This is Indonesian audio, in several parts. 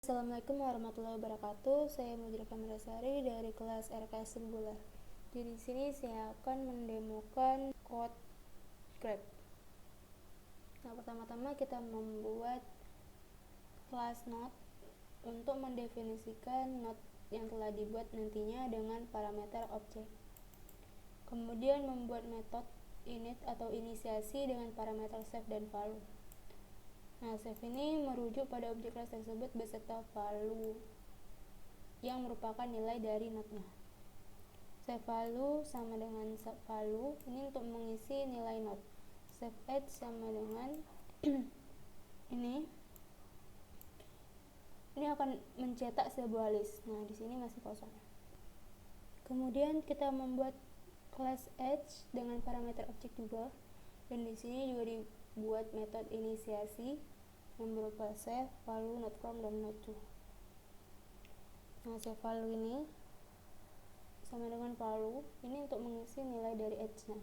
Assalamualaikum warahmatullahi wabarakatuh. Saya Mujra Kamarasari dari kelas RKS Singular. Di sini saya akan mendemokan code Grab. Nah, pertama-tama kita membuat kelas node untuk mendefinisikan node yang telah dibuat nantinya dengan parameter objek. Kemudian membuat metode init atau inisiasi dengan parameter save dan value. Nah, save ini merujuk pada objek kelas tersebut beserta value yang merupakan nilai dari node-nya. Save value sama dengan save value ini untuk mengisi nilai node. Save edge sama dengan ini akan mencetak sebuah list. Nah, di sini masih kosong. Kemudian kita membuat kelas edge dengan parameter objek juga, dan di sini juga dibuat metode inisiasi yang berupa save value not from dan not to. Nah, save value ini sama dengan value ini untuk mengisi nilai dari edge-nya.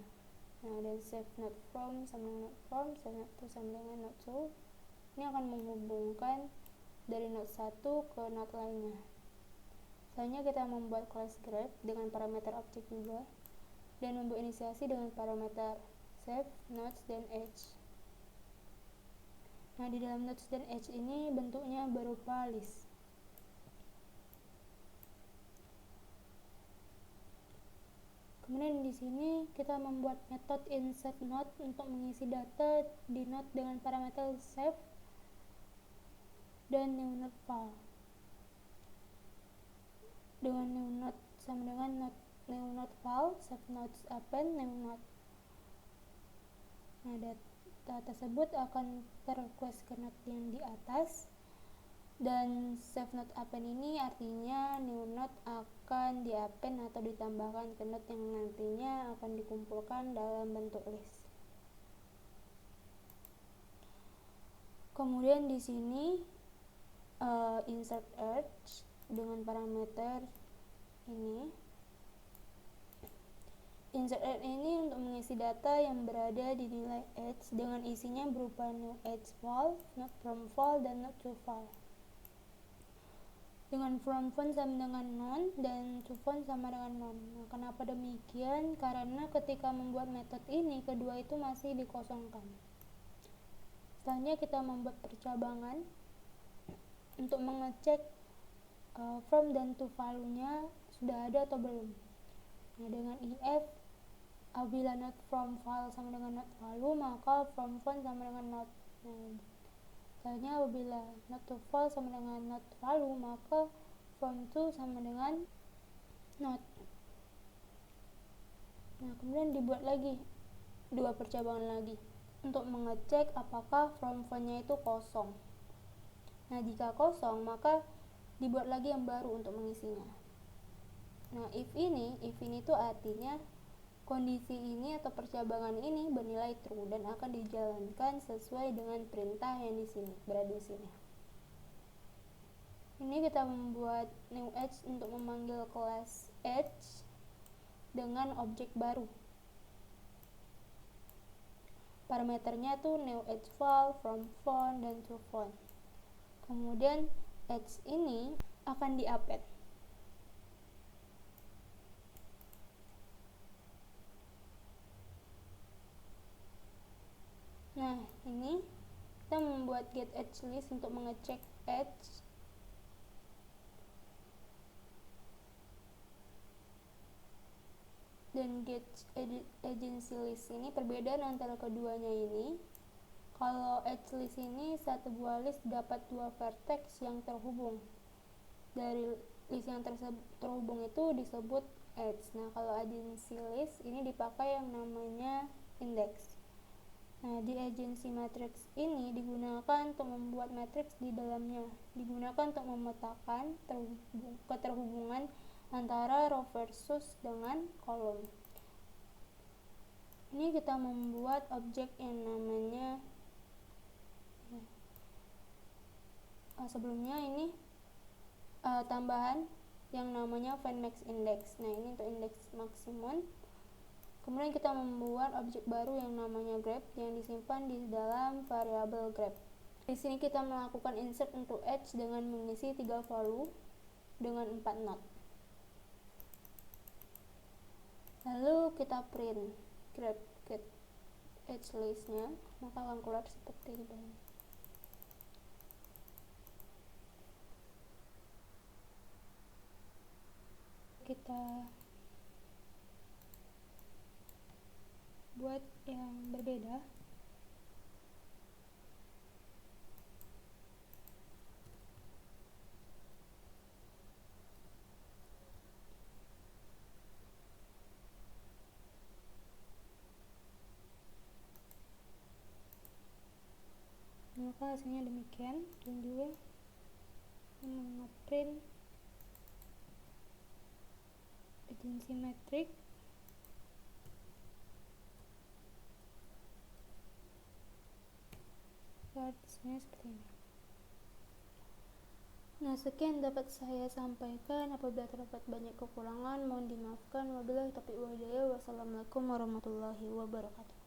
Nah, dan save not from sama dengan not from, save not to sama dengan not to. Ini akan menghubungkan dari node 1 ke node lainnya. Selanjutnya kita membuat kelas grab dengan parameter objek juga, dan membuat inisiasi dengan parameter save, nodes, dan edge. Nah, di dalam nodes dan edge ini bentuknya berupa list. Kemudian di sini kita membuat metode insert node untuk mengisi data di node dengan parameter save dan new node file. Dengan new node sama dengan new node file, save nodes append new node. Nah, data tersebut akan ter-request ke node yang di atas, dan save node append ini artinya new node akan di-append atau ditambahkan ke node yang nantinya akan dikumpulkan dalam bentuk list. Kemudian di sini insert edge dengan parameter ini. Insert edge ini untuk mengisi data yang berada di nilai edge dengan isinya berupa new edge file, not from file, dan not to file. Dengan from font sama dengan none dan to font sama dengan none. Nah, kenapa demikian? Karena ketika membuat metode ini kedua itu masih dikosongkan. Selanjutnya kita membuat percabangan untuk mengecek from dan to value-nya sudah ada atau belum. Nah, dengan if apabila not from file sama dengan not value, maka from font sama dengan not. Nah, selanjutnya apabila not to file sama dengan not value, maka from to sama dengan not. Nah, kemudian dibuat lagi dua percabangan lagi untuk mengecek apakah from font-nya itu kosong. Nah, jika kosong, maka dibuat lagi yang baru untuk mengisinya. Nah, if ini itu artinya kondisi ini atau percabangan ini bernilai true dan akan dijalankan sesuai dengan perintah yang berada di sini. Ini kita membuat new edge untuk memanggil kelas edge dengan objek baru. Parameternya tuh new edge file, from font, dan to font. Kemudian edge ini akan di-append. Nah, ini kita membuat get edge list untuk mengecek edge. Dan get agency list ini perbedaan antara keduanya ini. Kalau edge list ini satu buah list dapat dua vertex yang terhubung. Dari list yang terhubung itu disebut edge. Nah, kalau agency list ini dipakai yang namanya index. Nah, di agency matrix ini digunakan untuk membuat matrix di dalamnya. Digunakan untuk memetakan keterhubungan antara row versus dengan kolom. Ini kita membuat objek yang namanya sebelumnya ini tambahan yang namanya find max index. Nah, ini untuk indeks maksimum. Kemudian kita membuat objek baru yang namanya grab yang disimpan di dalam variabel grab. Di sini kita melakukan insert untuk edge dengan mengisi 3 value dengan 4 not. Lalu kita print grab get edge list-nya, maka akan keluar seperti ini. Kita buat yang berbeda. Maka hasilnya demikian, dan juga nge-print agency metric hasilnya seperti ini. Nah, sekian dapat saya sampaikan. Apabila terdapat banyak kekurangan mohon dimaafkan. Wabillahi taufiq wal hidayah. Wassalamualaikum warahmatullahi wabarakatuh.